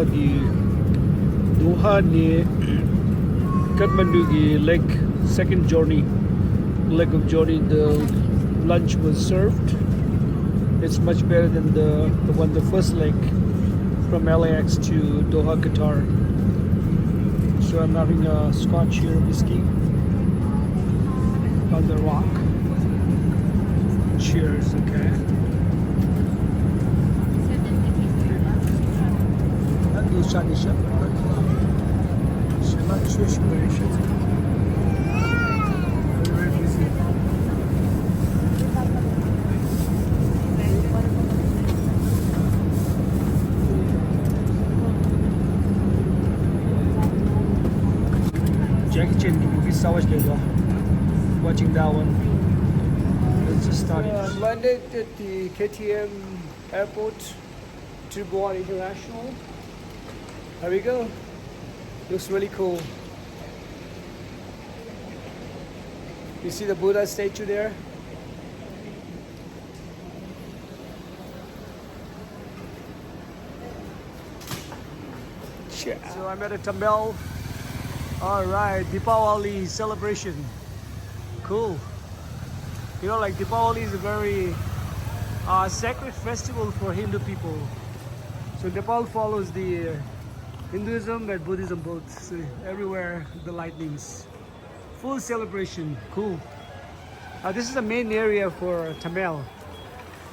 di Doha ni Kathmandu ki leg second leg of journey. The lunch was served. It's much better than the first leg from LAX to Doha, Qatar. So I'm having a scotch here, whiskey on the rock. Cheers, okay. Very busy. Jackie Chan movie Savage Deva. Watching that one. Let's just start it. Landed at the KTM airport, Tribhuvan International. There we go. Looks really cool. You see the Buddha statue there? Yeah. So I'm at a Thamel. Alright, Deepawali celebration. Cool. You know, like Deepawali is a very sacred festival for Hindu people. So Nepal follows the Hinduism and Buddhism both. So everywhere the lightnings. Full celebration. Cool. This is the main area for Thamel.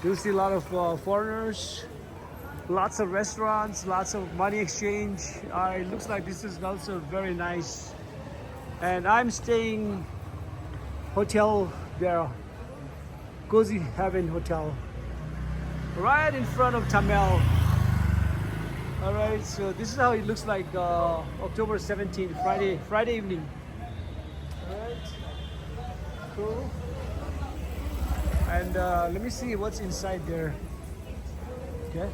You'll see a lot of foreigners, lots of restaurants, lots of money exchange. It looks like this is also very nice. And I'm staying hotel there, Cozy Heaven Hotel, right in front of Thamel. Alright, so this is how it looks like October 17th, Friday evening. Alright, cool. And let me see what's inside there. Okay.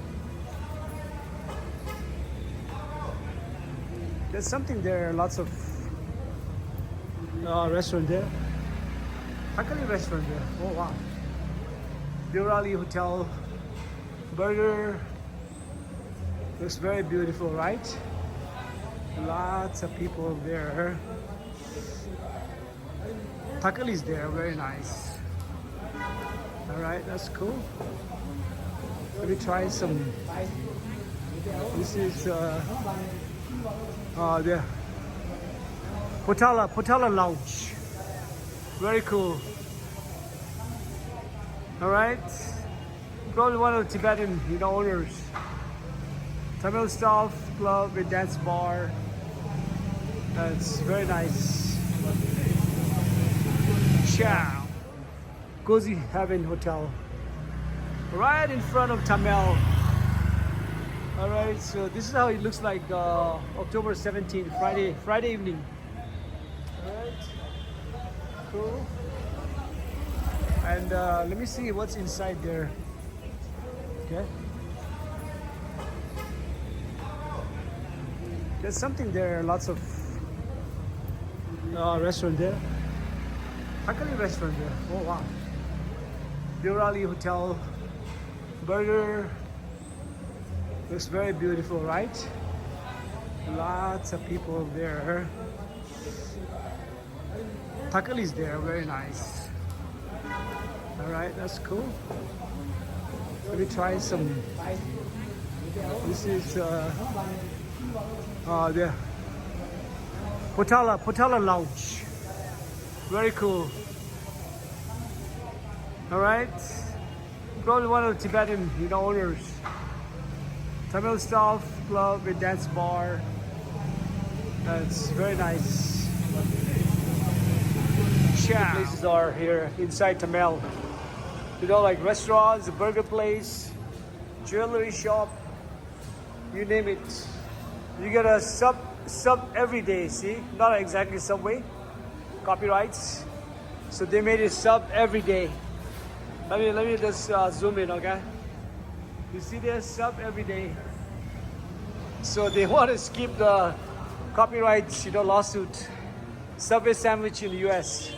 There's something there, lots of restaurant there. Hakali restaurant there. Oh wow. Durali Hotel. Burger. Looks very beautiful, right? Lots of people there. Takali is there, very nice. Alright, that's cool. Let me try some. This is the Potala Lounge. Very cool. Alright. Probably one of the Tibetan, owners. Thamel staff club and dance bar. That's very nice. Ciao. Cozy Heaven Hotel. Right in front of Thamel. Alright, so this is how it looks like October 17th, Friday evening. Alright, cool. And let me see what's inside there. Okay. There's something there, lots of restaurant there. Hakali restaurant there. Oh wow. Durali Hotel. Burger. Looks very beautiful, right? Lots of people there. Takali is there, very nice. Alright, that's cool. Let me try some. This is the Potala Lounge. Very cool. Alright. Probably one of the Tibetan, owners. Thamel staff club and dance bar. That's very nice. Ciao. Places are here inside Thamel. Like restaurants, a burger place, jewelry shop, you name it. You get a sub every day, see? Not exactly Subway, copyrights. So they made it sub every day. Let me just zoom in, okay? You see there's sub every day. So they want to skip the copyrights, lawsuit. Subway sandwich in the US.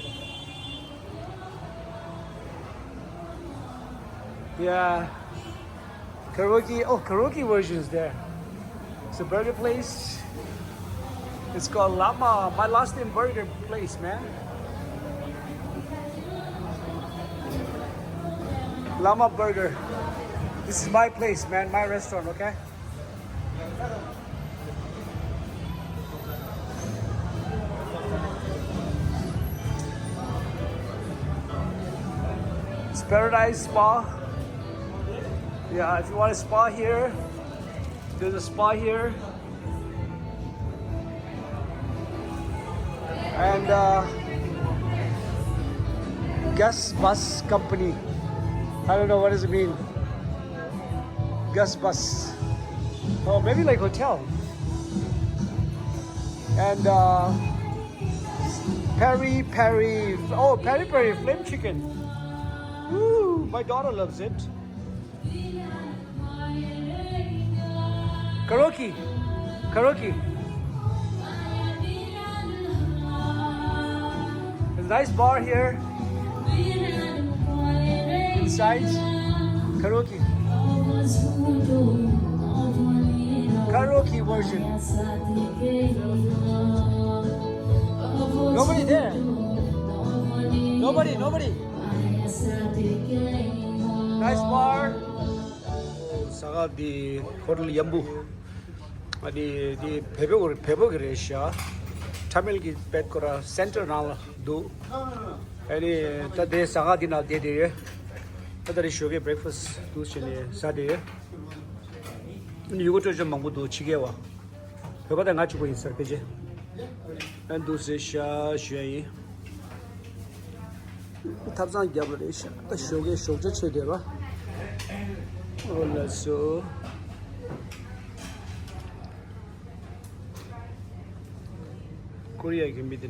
Yeah. Karaoke, karaoke version is there. It's a burger place. It's called Lama. My last name burger place, man. Lama Burger. This is my place, man. My restaurant, okay? It's Paradise Spa. Yeah, if you want a spa here, there's a spa here. And Gus Bus Company. I don't know, what does it mean? Gus Bus. Oh, maybe like hotel. And Peri Peri. Oh, Peri Peri flame chicken. Woo, my daughter loves it. Karaoke. Karaoke. There's a nice bar here. Inside. Karaoke. Karaoke version. Nobody there. Nobody. Nice bar. Saga di hotel Yambu. di 배복을 시야 타멜기 백거라 센터 나라 도 아니 다데 사가디나 데데 다들 쇼게 브레이크퍼스트 두시네 사데 이것도 좀 먹고도 지게와 배바다 가지고 있어 그지 난 두세샤 쉐이 탑상 잡으래샤 또 쇼게 쇼저 체대봐 올라서 Korea can be the